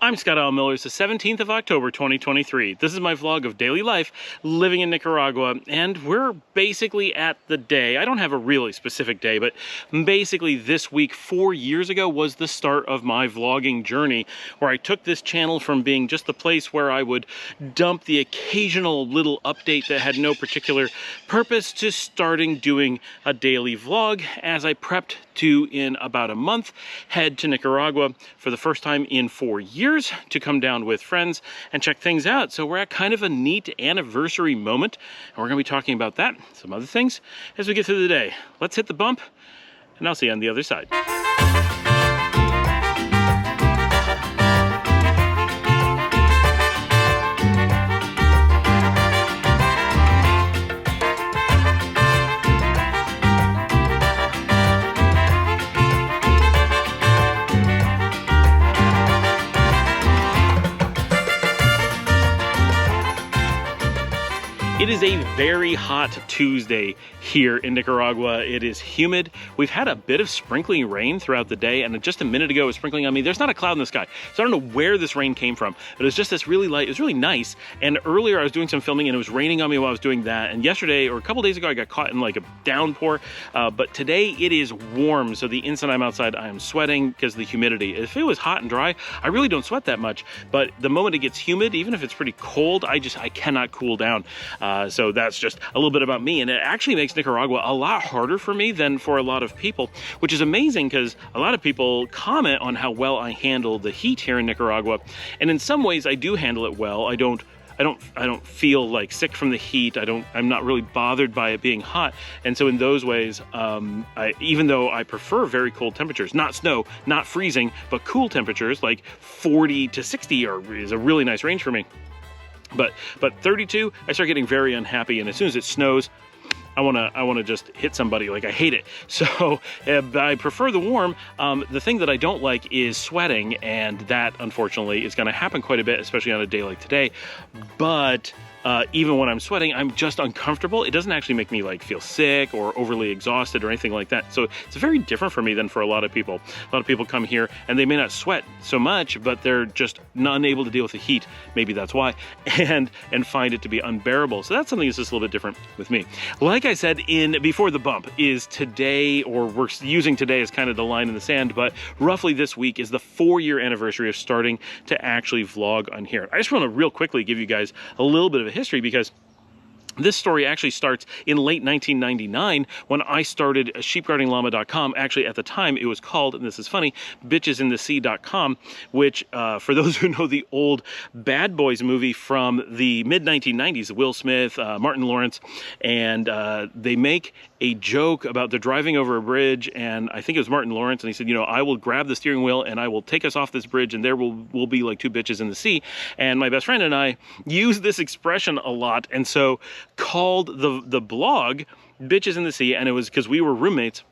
I'm Scott Al Miller. It's the 17th of October, 2023. This is my vlog of daily life living in Nicaragua, and we're basically at the day. I don't have a really specific day, but basically this week, 4 years ago, was the start of my vlogging journey, where I took this channel from being just the place where I would dump the occasional little update that had no particular purpose to starting doing a daily vlog as I prepped to, in about a month, head to Nicaragua for the first time in 4 years to come down with friends and check things out. So we're at kind of a neat anniversary moment, and we're going to be talking about that, some other things, as we get through the day. Let's hit the bump, and I'll see you on the other side. It is a very hot Tuesday here in Nicaragua. It is humid. We've had a bit of sprinkling rain throughout the day, and just a minute ago it was sprinkling on me. There's not a cloud in the sky, so I don't know where this rain came from, but it was just this really light. It was really nice. And earlier I was doing some filming and it was raining on me while I was doing that. And yesterday, or a couple days ago, I got caught in like a downpour. But today it is warm, so the instant I'm outside, I am sweating because of the humidity. If it was hot and dry, I really don't sweat that much. But the moment it gets humid, even if it's pretty cold, I cannot cool down. So that's just a little bit about me, and it actually makes Nicaragua a lot harder for me than for a lot of people, which is amazing because a lot of people comment on how well I handle the heat here in Nicaragua, and in some ways I do handle it well. I don't feel like sick from the heat. I'm not really bothered by it being hot, and so in those ways, even though I prefer very cold temperatures, not snow, not freezing, but cool temperatures like 40 to 60 is a really nice range for me. But 32, I start getting very unhappy, and as soon as it snows, I wanna just hit somebody. Like, I hate it. So I prefer the warm. The thing that I don't like is sweating, and that unfortunately is gonna happen quite a bit, especially on a day like today. But even when I'm sweating, I'm just uncomfortable. It doesn't actually make me like feel sick or overly exhausted or anything like that. So it's very different for me than for a lot of people. A lot of people come here and they may not sweat so much, but they're just unable to deal with the heat. Maybe that's why, and find it to be unbearable. So that's something that's just a little bit different with me. Like I said before the bump, is today, or we're using today as kind of the line in the sand, but roughly this week is the 4-year anniversary of starting to actually vlog on here. I just want to real quickly give you guys a little bit of a history, because this story actually starts in late 1999 when I started sheepguardingllama.com. Actually, at the time, it was called, and this is funny, bitchesinthesea.com, which, for those who know the old Bad Boys movie from the mid-1990s, Will Smith, Martin Lawrence, and they make a joke about they're driving over a bridge, and I think it was Martin Lawrence, and he said, you know, I will grab the steering wheel and I will take us off this bridge, and there will be like two bitches in the sea. And my best friend and I use this expression a lot, and so called the blog Bitches in the Sea, and it was because we were roommates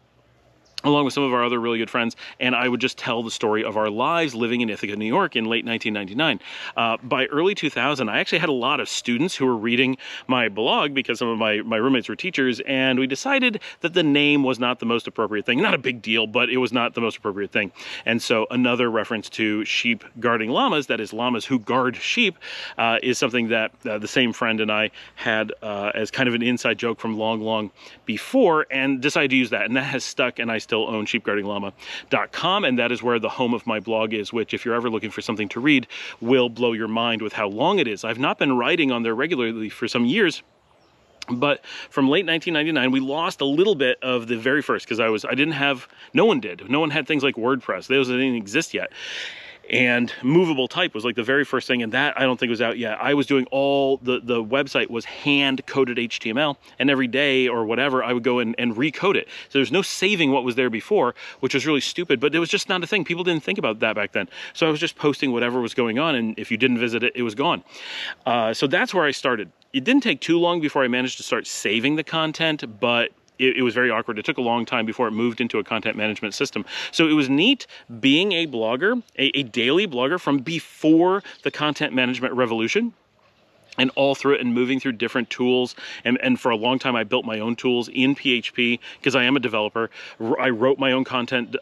along with some of our other really good friends, and I would just tell the story of our lives living in Ithaca, New York in late 1999. By early 2000, I actually had a lot of students who were reading my blog because some of my roommates were teachers, and we decided that the name was not the most appropriate thing. Not a big deal, but it was not the most appropriate thing. And so another reference to sheep guarding llamas, that is llamas who guard sheep, is something that the same friend and I had as kind of an inside joke from long before, and decided to use that, and that has stuck, and I still own sheepguardingllama.com, and that is where the home of my blog is, which, if you're ever looking for something to read, will blow your mind with how long it is. I've not been writing on there regularly for some years, but from late 1999, we lost a little bit of the very first, because no one had things like WordPress. Those didn't exist yet. And movable type was like the very first thing, and that I don't think was out yet. I was doing all the website was hand-coded HTML, and every day or whatever I would go and recode it. So there's no saving what was there before, which was really stupid, but it was just not a thing. People didn't think about that back then. So I was just posting whatever was going on, and if you didn't visit it, it was gone. So that's where I started. It didn't take too long before I managed to start saving the content, but it was very awkward. It took a long time before it moved into a content management system. So it was neat being a blogger, a daily blogger from before the content management revolution. and all through it and moving through different tools. And for a long time, I built my own tools in PHP because I am a developer. I wrote my own content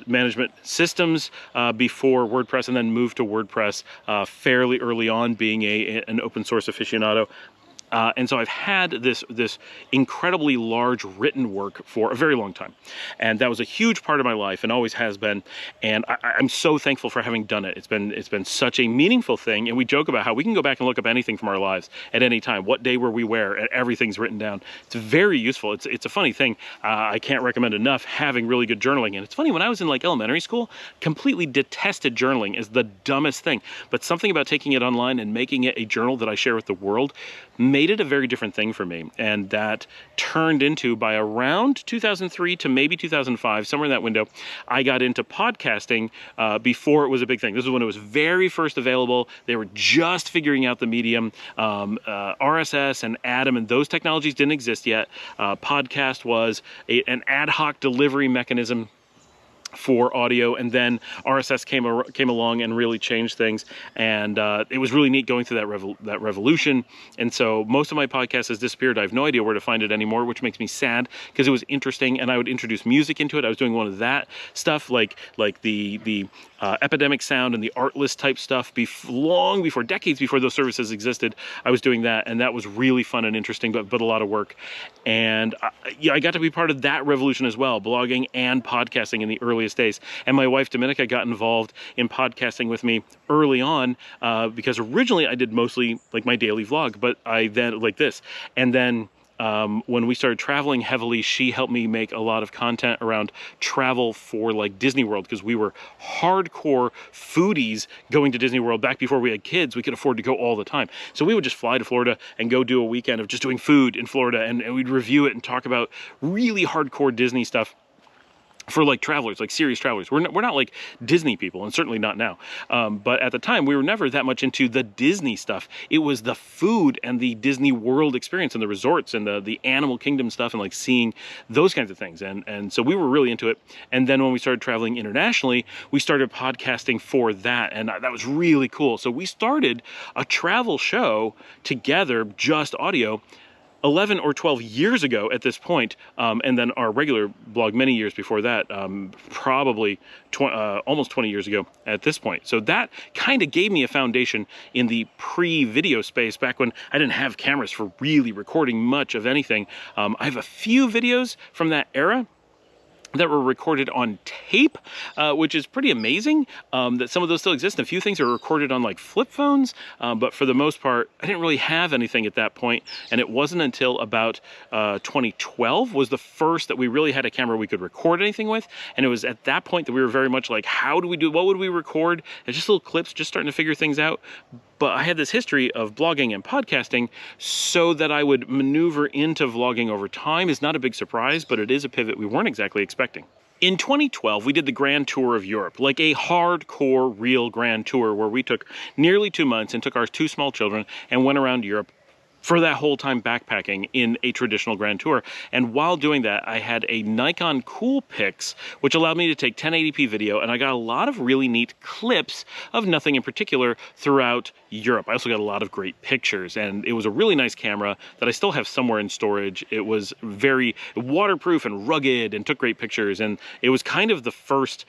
management systems before WordPress, and then moved to WordPress fairly early on, being an open source aficionado. And so I've had this incredibly large written work for a very long time. And that was a huge part of my life and always has been. And I'm so thankful for having done it. It's been such a meaningful thing. And we joke about how we can go back and look up anything from our lives at any time. What day were we where? And everything's written down. It's very useful. It's a funny thing. I can't recommend enough having really good journaling. And it's funny, when I was in like elementary school, completely detested journaling as the dumbest thing. But something about taking it online and making it a journal that I share with the world made it a very different thing for me. And that turned into, by around 2003 to maybe 2005, somewhere in that window, I got into podcasting before it was a big thing. This is when it was very first available. They were just figuring out the medium. RSS and Atom and those technologies didn't exist yet. Podcast was an ad hoc delivery mechanism for audio, and then RSS came along and really changed things, and it was really neat going through that revolution. And so most of my podcast has disappeared. I have no idea where to find it anymore, which makes me sad, because it was interesting, and I would introduce music into it. I was doing one of that stuff, like the epidemic sound and the artlist type stuff long before, decades before those services existed. I was doing that, and that was really fun and interesting, but a lot of work. And I got to be part of that revolution as well, blogging and podcasting in the earliest days. And my wife Dominica got involved in podcasting with me early on, because originally I did mostly like my daily vlog, but I then like this, and then when we started traveling heavily, she helped me make a lot of content around travel for like Disney World, because we were hardcore foodies going to Disney World back before we had kids. We could afford to go all the time. So we would just fly to Florida and go do a weekend of just doing food in Florida, and we'd review it and talk about really hardcore Disney stuff for like travelers, like serious travelers. We're not like Disney people, and certainly not now. But at the time, we were never that much into the Disney stuff. It was the food and the Disney World experience and the resorts and the Animal Kingdom stuff, and like seeing those kinds of things. And so we were really into it. And then when we started traveling internationally, we started podcasting for that. And that was really cool. So we started a travel show together, just audio, 11 or 12 years ago at this point, and then our regular blog many years before that, probably almost 20 years ago at this point. So that kind of gave me a foundation in the pre-video space, back when I didn't have cameras for really recording much of anything. I have a few videos from that era that were recorded on tape, which is pretty amazing that some of those still exist. And a few things are recorded on like flip phones, but for the most part, I didn't really have anything at that point. And it wasn't until about 2012 was the first that we really had a camera we could record anything with. And it was at that point that we were very much like, what would we record? It's just little clips, just starting to figure things out. But I had this history of blogging and podcasting, so that I would maneuver into vlogging over time is not a big surprise, but it is a pivot we weren't exactly expecting. In 2012, we did the Grand Tour of Europe, like a hardcore, real Grand Tour, where we took nearly 2 months and took our 2 small children and went around Europe for that whole time backpacking in a traditional Grand Tour. And while doing that, I had a Nikon Coolpix, which allowed me to take 1080p video, and I got a lot of really neat clips of nothing in particular throughout Europe. I also got a lot of great pictures, and it was a really nice camera that I still have somewhere in storage. It was very waterproof and rugged and took great pictures, and it was kind of the first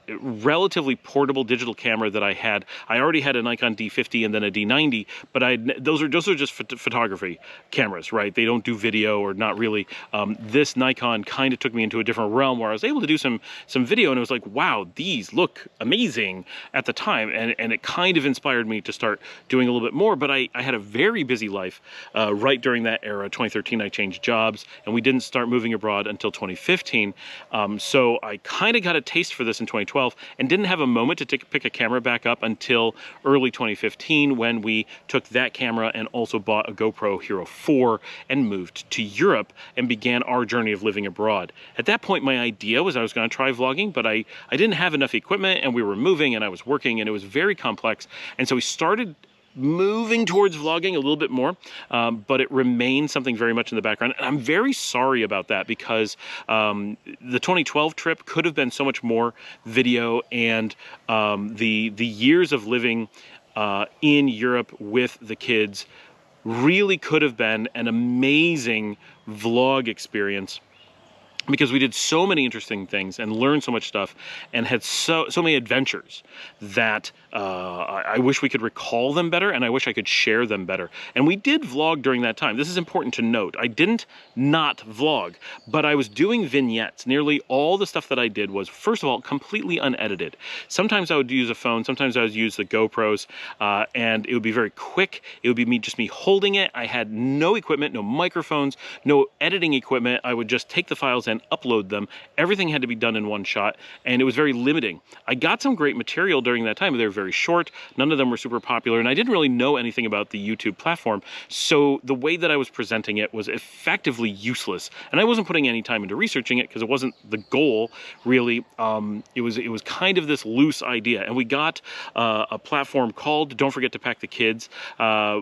relatively portable digital camera that I had. I already had a Nikon D50 and then a D90, but those are just photography cameras, right? They don't do video, or not really. This Nikon kind of took me into a different realm, where I was able to do some video, and it was like, wow, these look amazing at the time, and it kind of inspired me to start doing a little bit more. But I had a very busy life right during that era. 2013, I changed jobs, and we didn't start moving abroad until 2015. So I kind of got a taste for this in 2012, and didn't have a moment to pick a camera back up until early 2015, when we took that camera and also bought a GoPro Hero 4 and moved to Europe and began our journey of living abroad. At that point, my idea was I was going to try vlogging, but I didn't have enough equipment, and we were moving, and I was working, and it was very complex. And so we started moving towards vlogging a little bit more, but it remained something very much in the background. And I'm very sorry about that, because the 2012 trip could have been so much more video, and the years of living in Europe with the kids. Really could have been an amazing vlog experience, because we did so many interesting things and learned so much stuff and had so many adventures that I wish we could recall them better, and I wish I could share them better. And we did vlog during that time. This is important to note. I didn't not vlog, but I was doing vignettes. Nearly all the stuff that I did was, first of all, completely unedited. Sometimes I would use a phone, sometimes I would use the GoPros, and it would be very quick. It would be just me holding it. I had no equipment, no microphones, no editing equipment. I would just take the files and upload them. Everything had to be done in one shot, and it was very limiting. I got some great material during that time, but they were very short. None of them were super popular, and I didn't really know anything about the YouTube platform, so the way that I was presenting it was effectively useless, and I wasn't putting any time into researching it because it wasn't the goal, really. It was kind of this loose idea, and we got a platform called Don't Forget to Pack the Kids,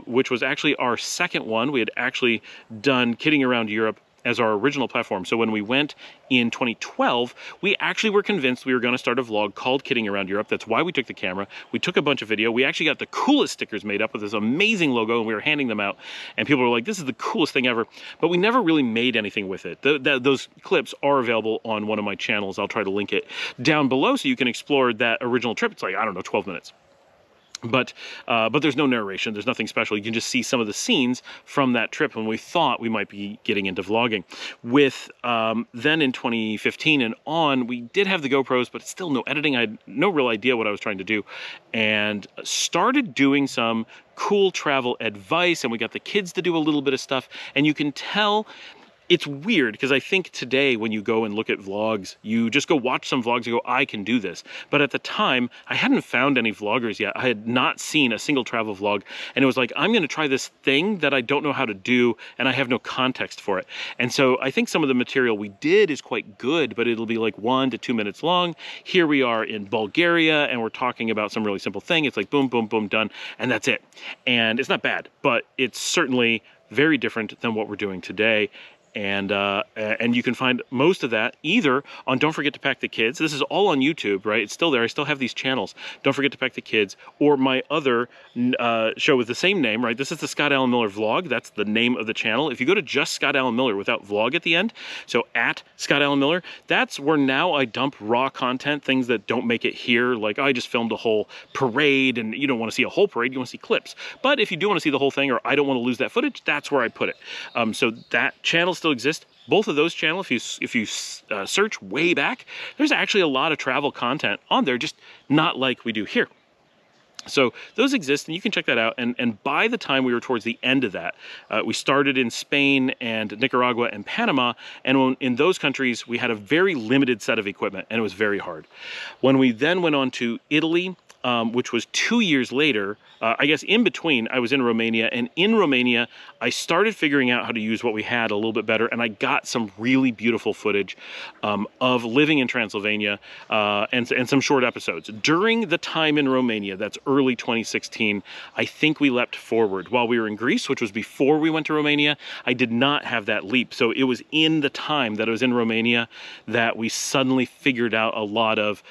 which was actually our second one. We had actually done Kidding Around Europe as our original platform. So when we went in 2012, we actually were convinced we were going to start a vlog called Kidding Around Europe. That's why we took the camera. We took a bunch of video. We actually got the coolest stickers made up with this amazing logo, and we were handing them out, and people were like, this is the coolest thing ever. But we never really made anything with it. Those clips are available on one of my channels. I'll try to link it down below so you can explore that original trip. It's like, I don't know, 12 minutes. But there's no narration. There's nothing special. You can just see some of the scenes from that trip when we thought we might be getting into vlogging. With then in 2015 and on, we did have the GoPros, but still no editing. I had no real idea what I was trying to do, and started doing some cool travel advice, and we got the kids to do a little bit of stuff. And you can tell it's weird, because I think today when you go and look at vlogs, you just go watch some vlogs and go, I can do this. But at the time, I hadn't found any vloggers yet. I had not seen a single travel vlog. And it was like, I'm going to try this thing that I don't know how to do, and I have no context for it. And so I think some of the material we did is quite good, but it'll be like 1 to 2 minutes long. Here we are in Bulgaria, and we're talking about some really simple thing. It's like boom, boom, boom, done. And that's it. And it's not bad, but it's certainly very different than what we're doing today. And you can find most of that either on Don't Forget to Pack the Kids. This is all on YouTube, right? It's still there. I still have these channels. Don't Forget to Pack the Kids, or my other show with the same name, right? This is the Scott Alan Miller vlog. That's the name of the channel. If you go to just Scott Alan Miller without vlog at the end, so at Scott Alan Miller, that's where now I dump raw content, things that don't make it here. Like I just filmed a whole parade, and you don't want to see a whole parade, you want to see clips. But if you do want to see the whole thing, or I don't want to lose that footage, that's where I put it. So that channel still exist. Both of those channels, if you search way back, there's actually a lot of travel content on there, just not like we do here. So those exist, and you can check that out. And by the time we were towards the end of that, we started in Spain and Nicaragua and Panama, and in those countries we had a very limited set of equipment, and it was very hard. When we then went on to Italy, which was 2 years later, I guess in between, I was in Romania, and in Romania, I started figuring out how to use what we had a little bit better, and I got some really beautiful footage of living in Transylvania, and some short episodes. During the time in Romania, that's early 2016, I think we leapt forward. While we were in Greece, which was before we went to Romania, I did not have that leap. So it was in the time that I was in Romania that we suddenly figured out a lot of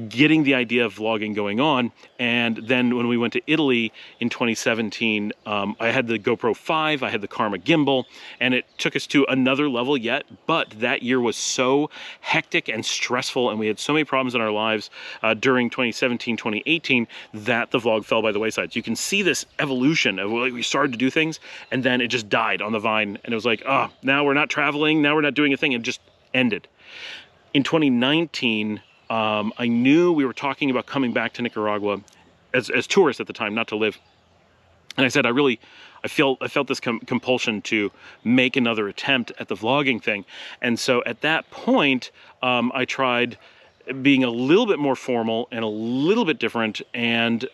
getting the idea of vlogging going on. And then when we went to Italy in 2017, I had the GoPro 5, I had the Karma gimbal, and it took us to another level yet. But that year was so hectic and stressful, and we had so many problems in our lives during 2017, 2018, that the vlog fell by the wayside. So you can see this evolution of, like, we started to do things, and then it just died on the vine. And it was like, oh, now we're not traveling, now we're not doing a thing, and just ended. In 2019, I knew we were talking about coming back to Nicaragua as tourists at the time, not to live. And I said, I felt this compulsion to make another attempt at the vlogging thing. And so at that point, I tried being a little bit more formal and a little bit different, and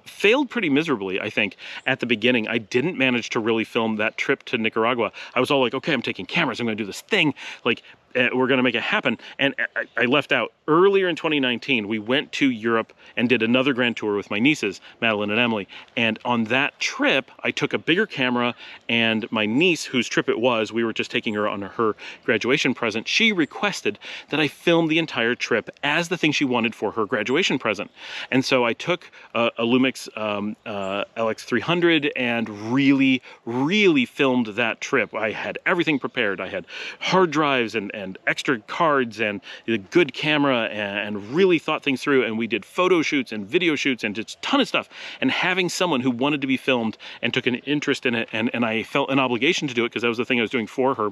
failed pretty miserably, I think, at the beginning. I didn't manage to really film that trip to Nicaragua. I was all like, okay, I'm taking cameras, I'm gonna do this thing. Like, we're going to make it happen. And I left out earlier in 2019, we went to Europe and did another grand tour with my nieces, Madeline and Emily. And on that trip, I took a bigger camera, and my niece, whose trip it was, we were just taking her on her graduation present. She requested that I film the entire trip as the thing she wanted for her graduation present. And so I took a Lumix LX300 and really filmed that trip. I had everything prepared. I had hard drives and extra cards and a good camera, and really thought things through. And we did photo shoots and video shoots and just a ton of stuff. And having someone who wanted to be filmed and took an interest in it, and I felt an obligation to do it because that was the thing I was doing for her.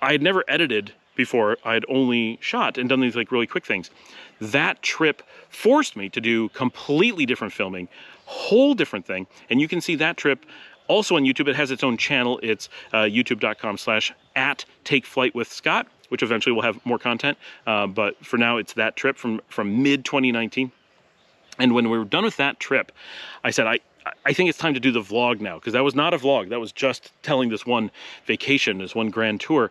I had never edited before. I had only shot and done these like really quick things. That trip forced me to do completely different filming, whole different thing. And you can see that trip also on YouTube. It has its own channel. It's youtube.com/@takeflightwithscott, which eventually will have more content. But for now, it's that trip from mid-2019. And when we were done with that trip, I said, I think it's time to do the vlog now, because that was not a vlog. That was just telling this one vacation, this one grand tour.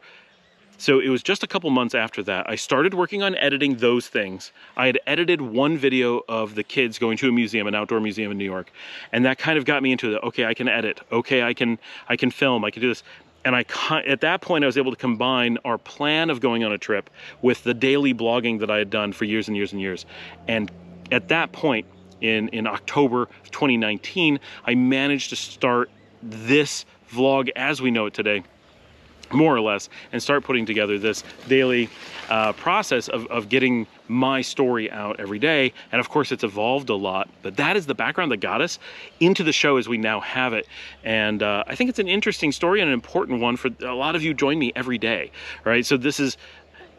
So it was just a couple months after that, I started working on editing those things. I had edited one video of the kids going to a museum, an outdoor museum in New York. And that kind of got me into the, okay, I can edit. Okay, I can film, I can do this. And at that point, I was able to combine our plan of going on a trip with the daily blogging that I had done for years and years and years. And at that point, in October of 2019, I managed to start this vlog as we know it today, more or less, and start putting together this daily process of getting my story out every day. And of course, it's evolved a lot, but that is the background that got us into the show as we now have it. And I think it's an interesting story and an important one for a lot of you. Join me every day, right? So this is,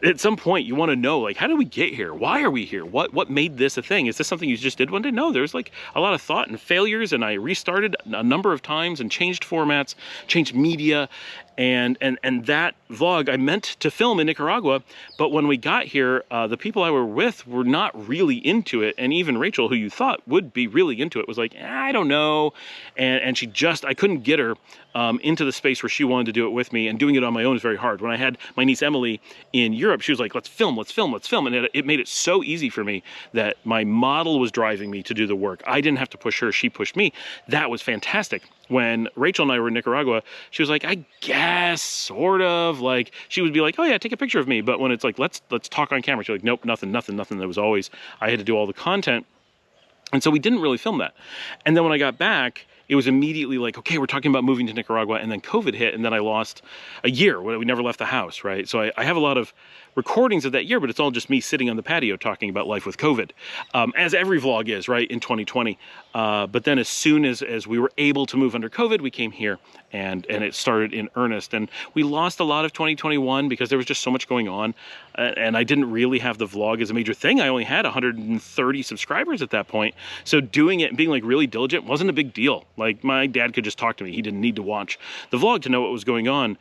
at some point you want to know, like, how did we get here? Why are we here? What made this a thing? Is this something you just did one day? No, there's like a lot of thought and failures, and I restarted a number of times and changed formats, changed media, and that vlog I meant to film in Nicaragua, but when we got here, the people I were with were not really into it, and even Rachel, who you thought would be really into it, was like, I don't know, and she just, I couldn't get her into the space where she wanted to do it with me, and doing it on my own is very hard. When I had my niece Emily in Europe, she was like, let's film, and it made it so easy for me that my model was driving me to do the work. I didn't have to push her, she pushed me. That was fantastic. When Rachel and I were in Nicaragua, she was like, I guess, sort of, like, she would be like, oh yeah, take a picture of me. But when it's like, let's talk on camera, she's like, nope, nothing. There was always, I had to do all the content. And so we didn't really film that. And then when I got back, it was immediately like, okay, we're talking about moving to Nicaragua, and then COVID hit, and then I lost a year. We never left the house, right? So I have a lot of recordings of that year, but it's all just me sitting on the patio talking about life with COVID, as every vlog is, right, in 2020. But then as soon as we were able to move under COVID, we came here, and it started in earnest. And we lost a lot of 2021 because there was just so much going on, and I didn't really have the vlog as a major thing. I only had 130 subscribers at that point, so doing it and being like really diligent wasn't a big deal. Like, my dad could just talk to me. He didn't need to watch the vlog to know what was going on.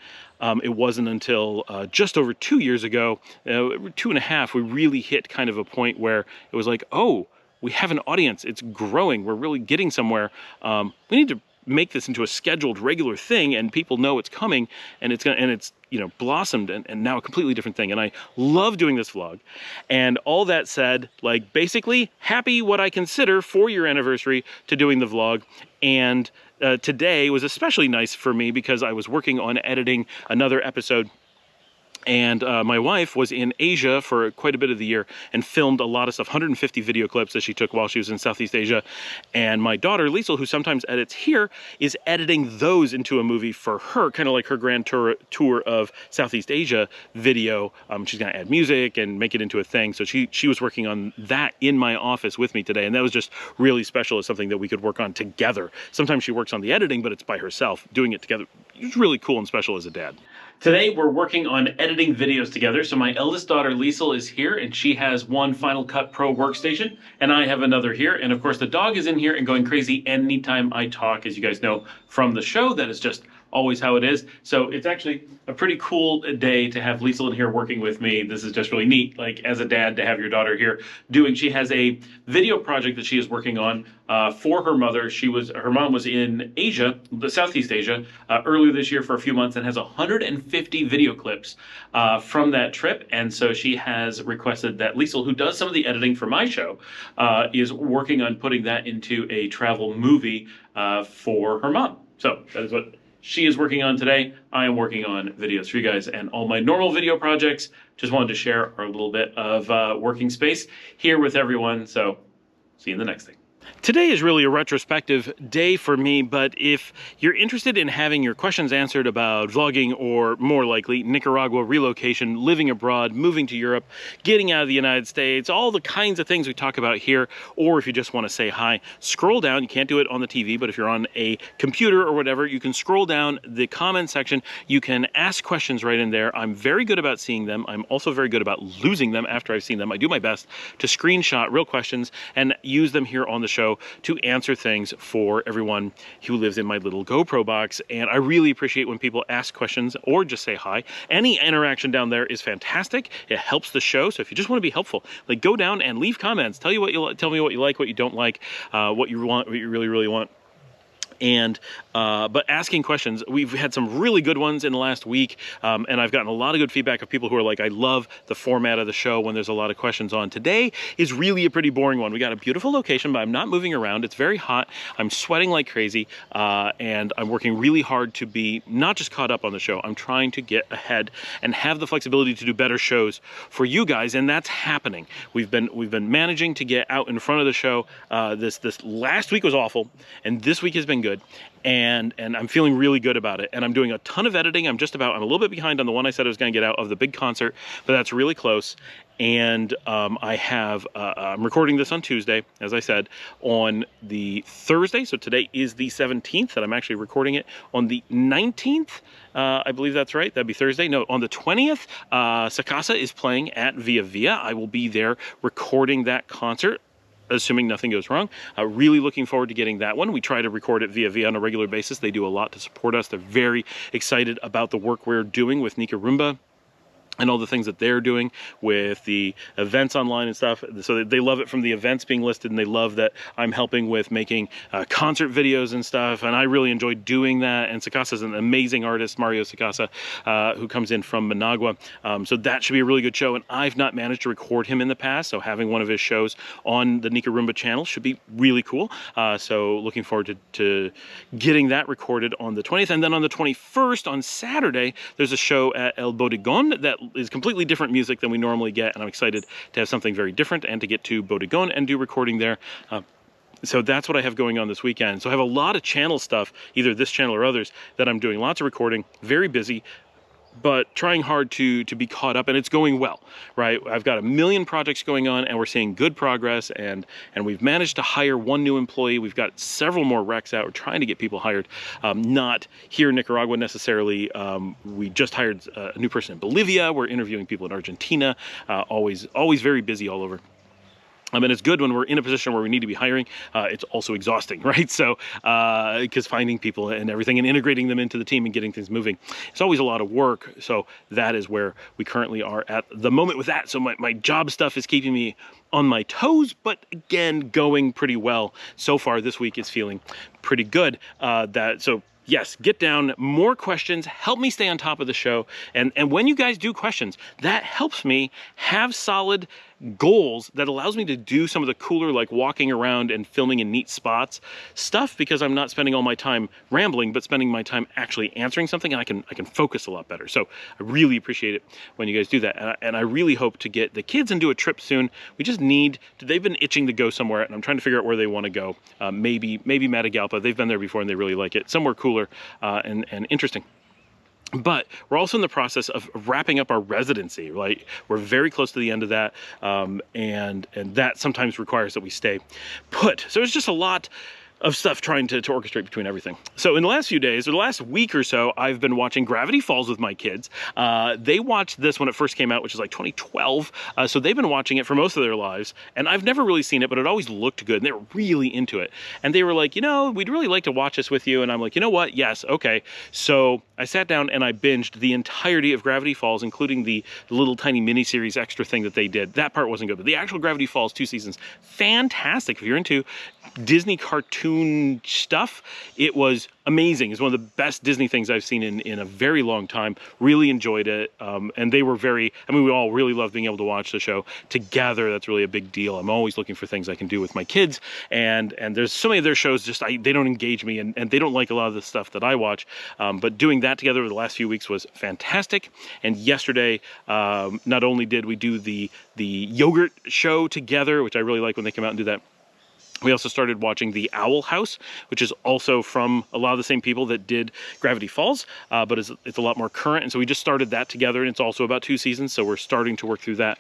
It wasn't until just over 2 years ago, 2.5, we really hit kind of a point where it was like, oh, we have an audience. It's growing. We're really getting somewhere. We need to make this into a scheduled, regular thing, and people know it's coming, and it's blossomed and now a completely different thing. And I love doing this vlog. And all that said, like, basically happy what I consider 4-year anniversary to doing the vlog. And today was especially nice for me because I was working on editing another episode. And my wife was in Asia for quite a bit of the year and filmed a lot of stuff, 150 video clips that she took while she was in Southeast Asia. And my daughter, Liesl, who sometimes edits here, is editing those into a movie for her, kind of like her grand tour of Southeast Asia video. She's going to add music and make it into a thing. So she was working on that in my office with me today. And that was just really special. It's something that we could work on together. Sometimes she works on the editing, but it's by herself. Doing it together, it's really cool and special as a dad. Today, we're working on editing videos together. So my eldest daughter, Liesl, is here, and she has one Final Cut Pro workstation, and I have another here. And of course, the dog is in here and going crazy anytime I talk, as you guys know from the show. That is just always how it is. So it's actually a pretty cool day to have Liesl in here working with me. This is just really neat, like as a dad, to have your daughter here doing. She has a video project that she is working on for her mother. Her mom was in Asia, Southeast Asia, earlier this year for a few months, and has 150 video clips from that trip. And so she has requested that Liesl, who does some of the editing for my show, is working on putting that into a travel movie for her mom. So that is what she is working on today. I am working on videos for you guys, and all my normal video projects. Just wanted to share our little bit of working space here with everyone. So see you in the next thing. Today is really a retrospective day for me, but if you're interested in having your questions answered about vlogging, or more likely Nicaragua relocation, living abroad, moving to Europe, getting out of the United States, all the kinds of things we talk about here, or if you just want to say hi, scroll down. You can't do it on the TV, but if you're on a computer or whatever, you can scroll down the comment section. You can ask questions right in there. I'm very good about seeing them. I'm also very good about losing them after I've seen them. I do my best to screenshot real questions and use them here on the show to answer things for everyone who lives in my little GoPro box. And I really appreciate when people ask questions or just say hi. Any interaction down there is fantastic. It helps the show. So if you just want to be helpful, like, go down and leave comments. Tell me what you like, what you don't like, what you want, what you really want. And but asking questions, we've had some really good ones in the last week, and I've gotten a lot of good feedback of people who are like, I love the format of the show when there's a lot of questions on. Today is really a pretty boring one. We got a beautiful location, but I'm not moving around. It's very hot. I'm sweating like crazy, and I'm working really hard to be not just caught up on the show. I'm trying to get ahead and have the flexibility to do better shows for you guys, and that's happening. We've been managing to get out in front of the show. This last week was awful, and this week has been good. And I'm feeling really good about it. And I'm doing a ton of editing. I'm a little bit behind on the one I said I was going to get out of the big concert, but that's really close. And I'm recording this on Tuesday, as I said, on the Thursday. So today is the 17th, and I'm actually recording it on the 19th. I believe that's right. That'd be Thursday. No, on the 20th, Sakasa is playing at Via Via. I will be there recording that concert, assuming nothing goes wrong. Really looking forward to getting that one. We try to record it via on a regular basis. They do a lot to support us. They're very excited about the work we're doing with Nicaragua and all the things that they're doing with the events online and stuff. So they love it from the events being listed, and they love that I'm helping with making concert videos and stuff, and I really enjoy doing that. And Sakasa is an amazing artist, Mario Sakasa, who comes in from Managua. So that should be a really good show, and I've not managed to record him in the past, so having one of his shows on the Nicaragua channel should be really cool. So looking forward to getting that recorded on the 20th. And then on the 21st, on Saturday, there's a show at El Bodegon that is completely different music than we normally get, and I'm excited to have something very different and to get to Bodegon and do recording there. So that's what I have going on this weekend. So I have a lot of channel stuff, either this channel or others, that I'm doing. Lots of recording, very busy, but trying hard to be caught up, and it's going well, right? I've got a million projects going on, and we're seeing good progress, and we've managed to hire one new employee. We've got several more recs out. We're trying to get people hired, not here in Nicaragua necessarily. We just hired a new person in Bolivia. We're interviewing people in Argentina. Always very busy all over. And it's good when we're in a position where we need to be hiring. It's also exhausting, right? So, because finding people and everything and integrating them into the team and getting things moving, it's always a lot of work. So that is where we currently are at the moment with that. So my job stuff is keeping me on my toes, but again, going pretty well. So far this week is feeling pretty good. So yes, get down, more questions, help me stay on top of the show. And when you guys do questions, that helps me have solid goals that allows me to do some of the cooler, like walking around and filming in neat spots stuff, because I'm not spending all my time rambling, but spending my time actually answering something, and I can focus a lot better. So I really appreciate it when you guys do that. And I really hope to get the kids into a trip soon. We just they've been itching to go somewhere, and I'm trying to figure out where they want to go. Maybe Matagalpa. They've been there before and they really like it. Somewhere cooler and interesting. But we're also in the process of wrapping up our residency, right? We're very close to the end of that, and that sometimes requires that we stay put. So it's just a lot of stuff trying to orchestrate between everything. So in the last few days, or the last week or so, I've been watching Gravity Falls with my kids. They watched this when it first came out, which is like 2012. So they've been watching it for most of their lives, and I've never really seen it, but it always looked good, and they were really into it. And they were like, you know, we'd really like to watch this with you. And I'm like, you know what? Yes, okay. So I sat down and I binged the entirety of Gravity Falls, including the little tiny miniseries extra thing that they did. That part wasn't good, but the actual Gravity Falls 2 seasons, fantastic. If you're into Disney cartoon stuff, it was amazing. It's one of the best Disney things I've seen in a very long time. Really enjoyed it. And they were very, I mean, we all really love being able to watch the show together. That's really a big deal. I'm always looking for things I can do with my kids. And there's so many of their shows, just they don't engage me, and they don't like a lot of the stuff that I watch. But doing that together over the last few weeks was fantastic. And yesterday, not only did we do the yogurt show together, which I really like when they come out and do that, we also started watching The Owl House, which is also from a lot of the same people that did Gravity Falls, but it's a lot more current. And so we just started that together, and it's also about 2 seasons. So we're starting to work through that,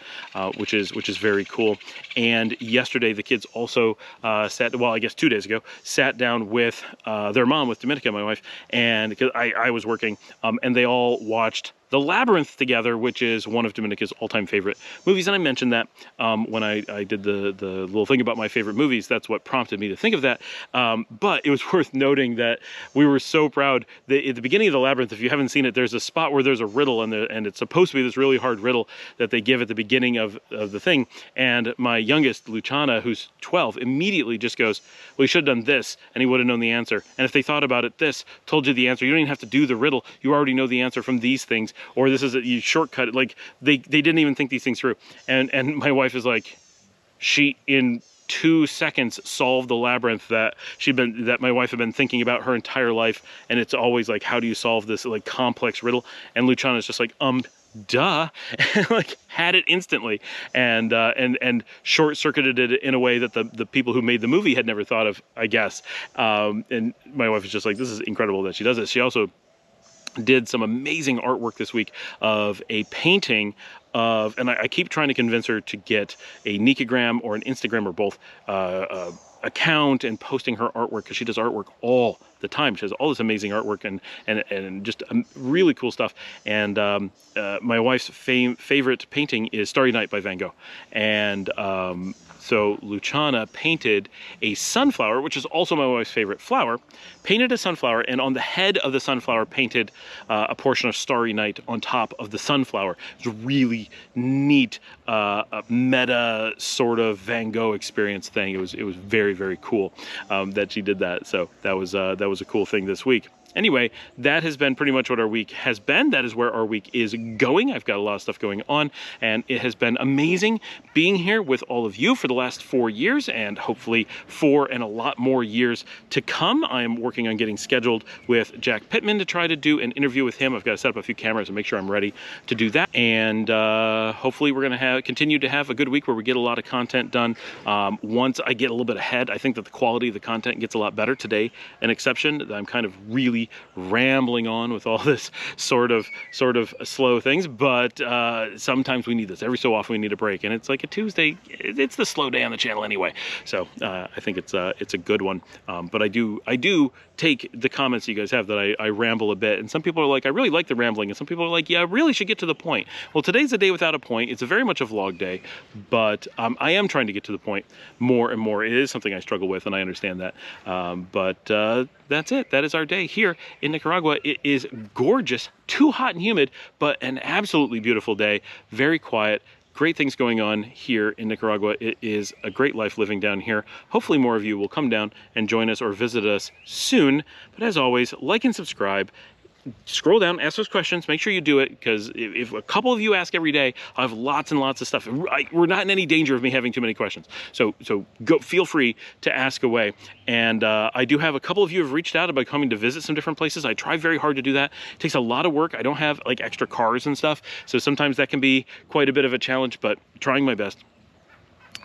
which is very cool. And yesterday, the kids also I guess 2 days ago, sat down with their mom, with Dominica, my wife, and because I was working, and they all watched The Labyrinth together, which is one of Dominica's all-time favorite movies. And I mentioned that when I did the little thing about my favorite movies. That's what prompted me to think of that. But it was worth noting that we were so proud that at the beginning of The Labyrinth, if you haven't seen it, there's a spot where there's a riddle, and it's supposed to be this really hard riddle that they give at the beginning of the thing. And my youngest, Luciana, who's 12, immediately just goes, well, you should have done this, and he would have known the answer. And if they thought about it, this told you the answer. You don't even have to do the riddle. You already know the answer from these things. Or this is you shortcut it. Like they didn't even think these things through. And my wife is like, she in 2 seconds solved the labyrinth that my wife had been thinking about her entire life. And it's always like, how do you solve this like complex riddle? And Luciana's just like, duh, and like had it instantly, and short-circuited it in a way that the people who made the movie had never thought of, I guess. And my wife is just like, this is incredible that she does this. She also did some amazing artwork this week of a painting of, and I keep trying to convince her to get a Nicagram or an Instagram or both account and posting her artwork, because she does artwork all the time. She has all this amazing artwork and just really cool stuff. And my wife's favorite painting is Starry Night by Van Gogh. And so Luciana painted a sunflower, which is also my wife's favorite flower, painted a sunflower, and on the head of the sunflower painted a portion of Starry Night on top of the sunflower. It was a really neat meta sort of Van Gogh experience thing. It was very, very cool that she did that. So that was a cool thing this week. Anyway, that has been pretty much what our week has been. That is where our week is going. I've got a lot of stuff going on, and it has been amazing being here with all of you for the last 4 years, and hopefully 4 and a lot more years to come. I am working on getting scheduled with Jack Pittman to try to do an interview with him. I've got to set up a few cameras and make sure I'm ready to do that. And hopefully we're going to continue to have a good week where we get a lot of content done. Once I get a little bit ahead, I think that the quality of the content gets a lot better. Today, an exception. I'm kind of really rambling on with all this sort of slow things, but sometimes we need this. Every so often we need a break, and it's like a Tuesday. It's the slow day on the channel anyway, so I think it's a good one. But I do take the comments you guys have that I ramble a bit, and some people are like, I really like the rambling, and some people are like, yeah, I really should get to the point. Well, today's a day without a point. It's very much a vlog day, but I am trying to get to the point more and more. It is something I struggle with, and I understand that, but that's it. That is our day here in Nicaragua. It is gorgeous, too hot and humid, but an absolutely beautiful day. Very quiet. Great things going on here in Nicaragua. It is a great life living down here. Hopefully more of you will come down and join us or visit us soon. But as always, like and subscribe. Scroll down, ask those questions, make sure you do it, because if a couple of you ask every day, I'll have lots and lots of stuff. We're not in any danger of me having too many questions. So go, feel free to ask away. And I do have a couple of you have reached out about coming to visit some different places. I try very hard to do that. It takes a lot of work. I don't have like extra cars and stuff, so sometimes that can be quite a bit of a challenge, but trying my best.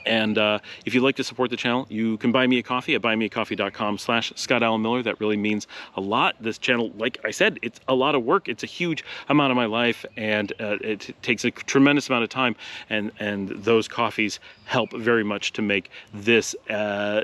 And if you'd like to support the channel, you can buy me a coffee at buymeacoffee.com/ScottAllenMiller. That really means a lot. This channel, like I said, it's a lot of work. It's a huge amount of my life, and it takes a tremendous amount of time. And those coffees help very much to make this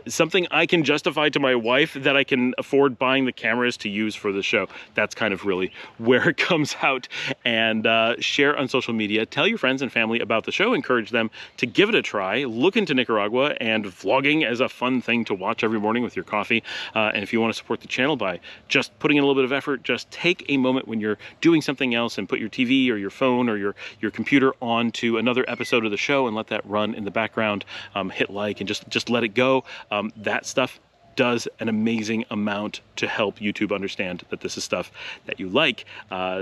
something I can justify to my wife, that I can afford buying the cameras to use for the show. That's kind of really where it comes out. And share on social media. Tell your friends and family about the show. Encourage them to give it a try. Look into Nicaragua and vlogging as a fun thing to watch every morning with your coffee. And if you want to support the channel by just putting in a little bit of effort, just take a moment when you're doing something else and put your TV or your phone or your computer onto another episode of the show and let that run in the background. Hit like and just let it go. That stuff does an amazing amount to help YouTube understand that this is stuff that you like.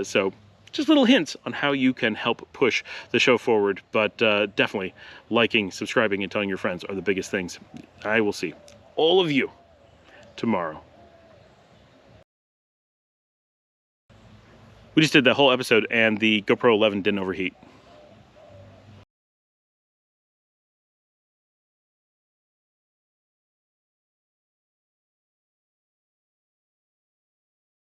So just little hints on how you can help push the show forward, but definitely liking, subscribing, and telling your friends are the biggest things. I will see all of you tomorrow. We just did that whole episode and the GoPro 11 didn't overheat.